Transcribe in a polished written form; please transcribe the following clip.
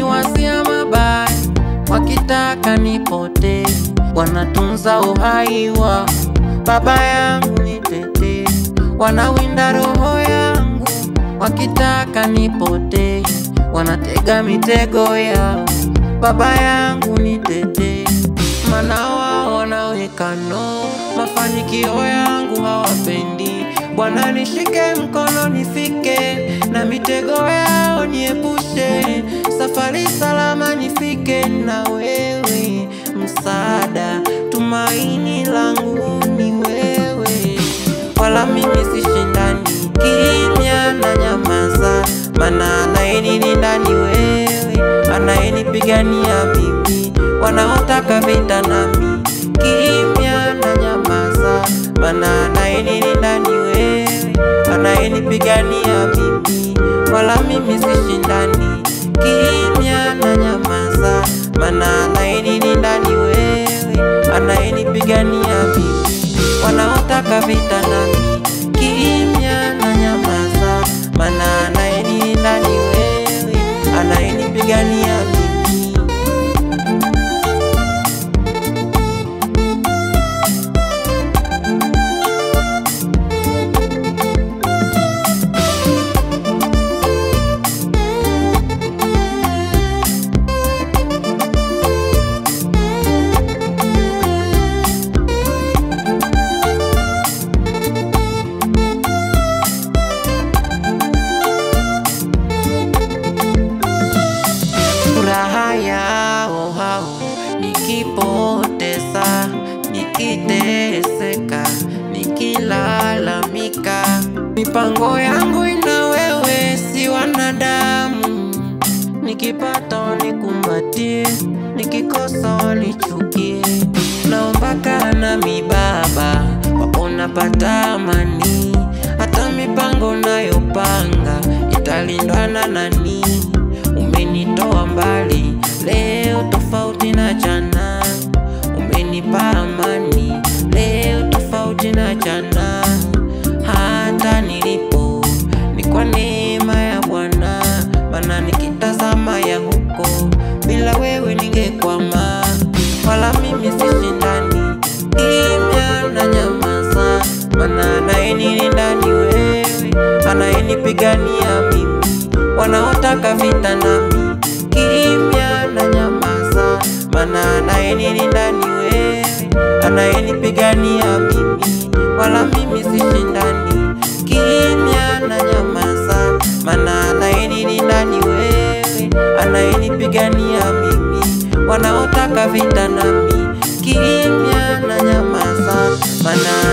wananiwazia mabaya, wakitaka nipotee, wanatunza uhai wao. Baba yangu nitetee, wanawinda roho yangu, wakitaka nipotee, wanatega mitego yao. Baba yangu nitetee, maana wao wanaweka mafanikio yangu hawapendi. Bwana nishike mkono nifike, na mitego yao niepushe. Safari salama nifike na wewe, msaada tumaini langu ni wewe. Wala mimi sishindani, kimya na nyamaza, maana anayenilinda ni wewe, anayenipigania mimi. Wanaotaka vita nami, kimya na nyamaza, maana anayenilinda ni wewe, anayenipigania mimi. Wala mimi sishindani, kimya na nyamaza, maana anayenilinda ni wewe, anayenipigania mimi. Wanaotaka vita nami, kimya na nyamaza, maana anayenilinda ni wewe, anayenipigania mimi. Furaha yao hao nikipoteza, nikiteseka, nikilalamika. Mipango yangu ina wewe, si wanadamu. Nikipata wanikumbatie, nikikosa wanichukie. Naomba kana mi Baba, wapo napata amani. Hata mipango nayopanga italindwa na nani? Umenitoa mbali leo tofauti na jana, umenipa amani leo tofauti na jana. Hata nilipo ni kwa neema ya Bwana, maana nikitazama ya huko bila wewe ningekwama. Wala mimi sishindani, kimya na nyamaza, maana anayenilinda ni wewe, anayenipigania mimi. Wanaotaka vita nami, kimya na nyamaza, maana anayenilinda ni wewe, anayenipigania mimi. Wala mimi sishindani, kimya na nyamaza, maana anayenilinda ni wewe, anayenipigania mimi. Wanaotaka vita nami, kimya na nyamaza, maana